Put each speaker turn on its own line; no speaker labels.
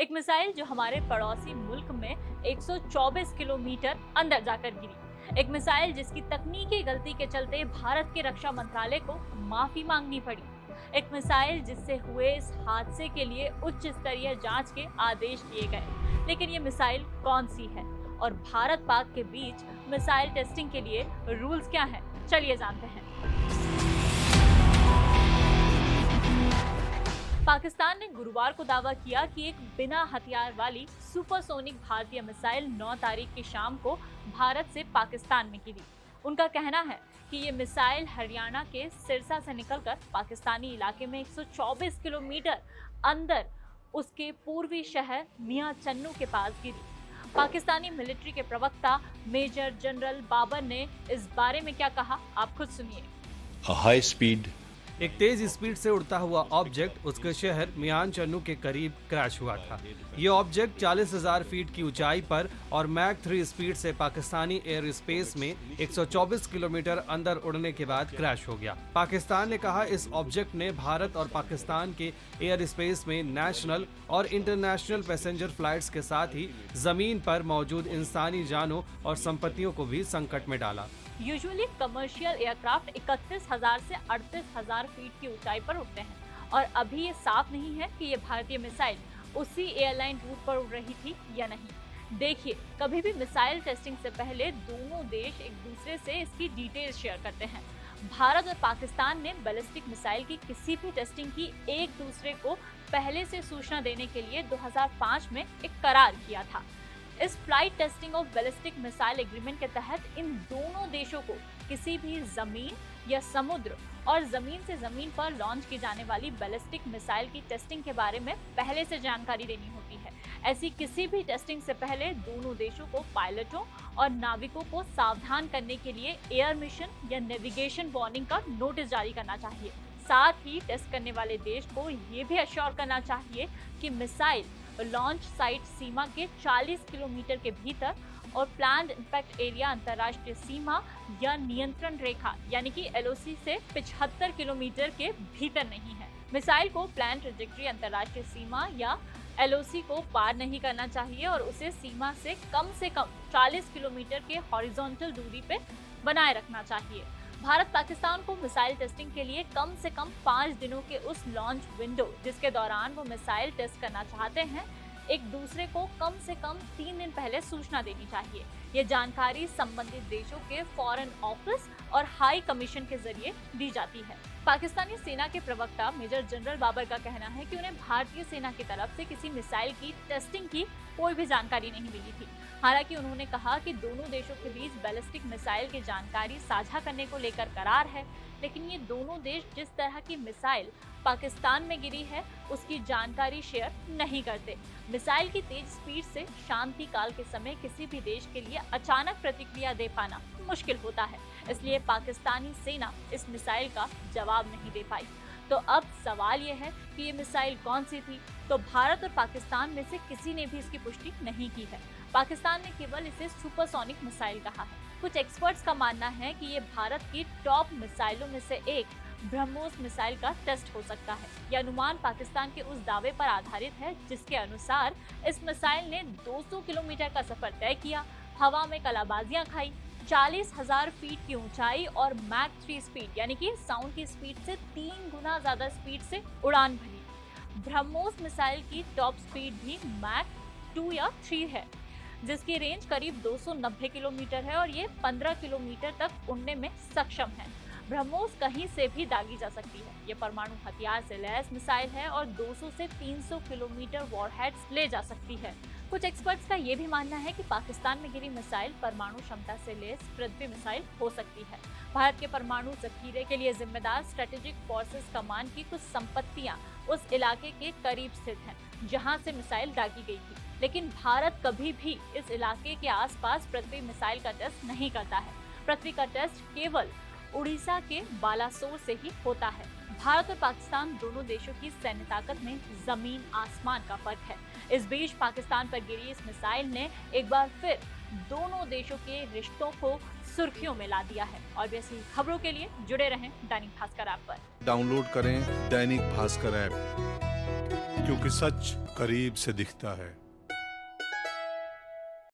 एक मिसाइल जो हमारे पड़ोसी मुल्क में 124 किलोमीटर अंदर जाकर गिरी। एक मिसाइल जिसकी तकनीकी गलती के चलते भारत के रक्षा मंत्रालय को माफी मांगनी पड़ी। एक मिसाइल जिससे हुए इस हादसे के लिए उच्च स्तरीय जांच के आदेश दिए गए। लेकिन ये मिसाइल कौन सी है और भारत पाक के बीच मिसाइल टेस्टिंग के लिए रूल्स क्या हैं? चलिए जानते हैं। पाकिस्तान ने गुरुवार को दावा किया कि एक बिना हथियार वाली सुपरसोनिक भारतीय मिसाइल 9 तारीख की शाम को भारत से पाकिस्तान में गिरी। उनका कहना है कि ये मिसाइल हरियाणा के सिरसा से निकलकर पाकिस्तानी इलाके में 124 किलोमीटर अंदर उसके पूर्वी शहर मियां चन्नू के पास गिरी। पाकिस्तानी मिलिट्री के प्रवक्ता मेजर जनरल बाबर ने इस बारे में क्या कहा, आप खुद सुनिए।
हाई स्पीड
एक तेज स्पीड से उड़ता हुआ ऑब्जेक्ट उसके शहर मियां चन्नू के करीब क्रैश हुआ था। ये ऑब्जेक्ट 40,000 फीट की ऊंचाई पर और मैक 3 स्पीड से पाकिस्तानी एयर स्पेस में 124 किलोमीटर अंदर उड़ने के बाद क्रैश हो गया। पाकिस्तान ने कहा इस ऑब्जेक्ट ने भारत और पाकिस्तान के एयर स्पेस में नेशनल और इंटरनेशनल पैसेंजर फ्लाइट्स के साथ ही जमीन पर मौजूद इंसानी जानों और संपत्तियों को भी संकट में डाला।
यूजुअली कमर्शियल एयरक्राफ्ट 31,000 से 38,000 फीट की ऊंचाई पर उड़ते हैं और अभी ये साफ नहीं है कि ये भारतीय मिसाइल उसी एयरलाइन रूट पर उड़ रही थी या नहीं। देखिए, कभी भी मिसाइल टेस्टिंग से पहले दोनों देश एक दूसरे से इसकी डिटेल्स शेयर करते हैं। भारत और पाकिस्तान ने बैलिस्टिक मिसाइल की किसी भी टेस्टिंग की एक दूसरे को पहले से सूचना देने के लिए 2005 में एक करार किया था। इस flight testing of ballistic missile agreement के तहत इन दोनों देशों को किसी भी जमीन या समुद्र और जमीन से जमीन पर लॉन्च की जाने वाली बैलिस्टिक मिसाइल की टेस्टिंग के बारे में पहले से जानकारी देनी होती है। ऐसी किसी भी टेस्टिंग से पहले दोनों देशों को पायलटों और नाविकों को सावधान करने के लिए एयर मिशन या नेविगेशन वार्निंग का नोटिस जारी करना चाहिए। साथ ही टेस्ट करने वाले देश को ये भी अश्योर करना चाहिए कि मिसाइल लॉन्च साइट सीमा के 40 किलोमीटर के भीतर और प्लान्ड इम्पैक्ट एरिया अंतर्राष्ट्रीय सीमा या नियंत्रण रेखा यानी कि LOC से 75 किलोमीटर के भीतर नहीं है। मिसाइल को प्लान ट्रेजेक्ट्री अंतर्राष्ट्रीय सीमा या LOC को पार नहीं करना चाहिए और उसे सीमा से कम 40 किलोमीटर के हॉरिजॉन्टल दूरी पे बनाए रखना चाहिए। भारत पाकिस्तान को मिसाइल टेस्टिंग के लिए कम से कम 5 दिनों के उस लॉन्च विंडो जिसके दौरान वो मिसाइल टेस्ट करना चाहते हैं, एक दूसरे को कम से कम 3 दिन पहले सूचना देनी चाहिए। ये जानकारी संबंधित देशों के फॉरेन ऑफिस और हाई कमीशन के जरिए दी जाती है। पाकिस्तानी सेना के प्रवक्ता मेजर जनरल बाबर का कहना है कि उन्हें भारतीय सेना की तरफ से किसी मिसाइल की टेस्टिंग की कोई भी जानकारी नहीं मिली थी। हालांकि उन्होंने कहा कि दोनों देशों के बीच बैलिस्टिक मिसाइल की जानकारी साझा करने को लेकर करार है, लेकिन ये दोनों देश जिस तरह की मिसाइल पाकिस्तान में गिरी है उसकी जानकारी शेयर नहीं करते। मिसाइल की तेज स्पीड से शांति काल के समय किसी भी देश के लिए अचानक प्रतिक्रिया दे पाना मुश्किल होता है, इसलिए पाकिस्तानी सेना इस मिसाइल का जवाब नहीं दे पाई। तो अब सवाल यह है कि ये मिसाइल कौन सी थी? तो भारत और पाकिस्तान में से किसी ने भी इसकी पुष्टि नहीं की है। पाकिस्तान ने केवल इसे सुपरसोनिक मिसाइल कहा है। कुछ एक्सपर्ट्स का मानना है कि ये भारत की टॉप मिसाइलों में से एक ब्रह्मोस मिसाइल का टेस्ट हो सकता है। यह अनुमान पाकिस्तान के उस दावे पर आधारित है जिसके अनुसार इस मिसाइल ने 200 किलोमीटर का सफर तय किया, हवा में कलाबाजियां खाई, 40,000 फीट की ऊंचाई और मैक 3 स्पीड यानी कि साउंड की स्पीड से 3 गुना ज्यादा स्पीड से उड़ान भरी। ब्रह्मोस मिसाइल की टॉप स्पीड भी मैक 2 या 3 है, जिसकी रेंज करीब 290 किलोमीटर है और ये 15 किलोमीटर तक उड़ने में सक्षम है। ब्रह्मोस कहीं से भी दागी जा सकती है। ये परमाणु हथियार से लैस मिसाइल है और 200 से 300 किलोमीटर वॉरहेड्स ले जा सकती है। कुछ एक्सपर्ट्स का ये भी मानना है कि पाकिस्तान में गिरी मिसाइल परमाणु क्षमता से लैस पृथ्वी मिसाइल हो सकती है। भारत के परमाणु जखीरे के लिए जिम्मेदार स्ट्रेटेजिक फोर्सेस कमांड की कुछ संपत्तियां उस इलाके के करीब स्थित हैं जहां से मिसाइल दागी गई थी, लेकिन भारत कभी भी इस इलाके के आसपास पृथ्वी मिसाइल का टेस्ट नहीं करता है। पृथ्वी का टेस्ट केवल उड़ीसा के बालासोर से ही होता है। भारत और पाकिस्तान दोनों देशों की सैन्य ताकत में जमीन आसमान का फर्क है। इस बीच पाकिस्तान पर गिरी इस मिसाइल ने एक बार फिर दोनों देशों के रिश्तों को सुर्खियों में ला दिया है। और ऐसी खबरों के लिए जुड़े रहें दैनिक भास्कर ऐप पर।
डाउनलोड करें दैनिक भास्कर ऐप। क्योंकि सच करीब से दिखता है।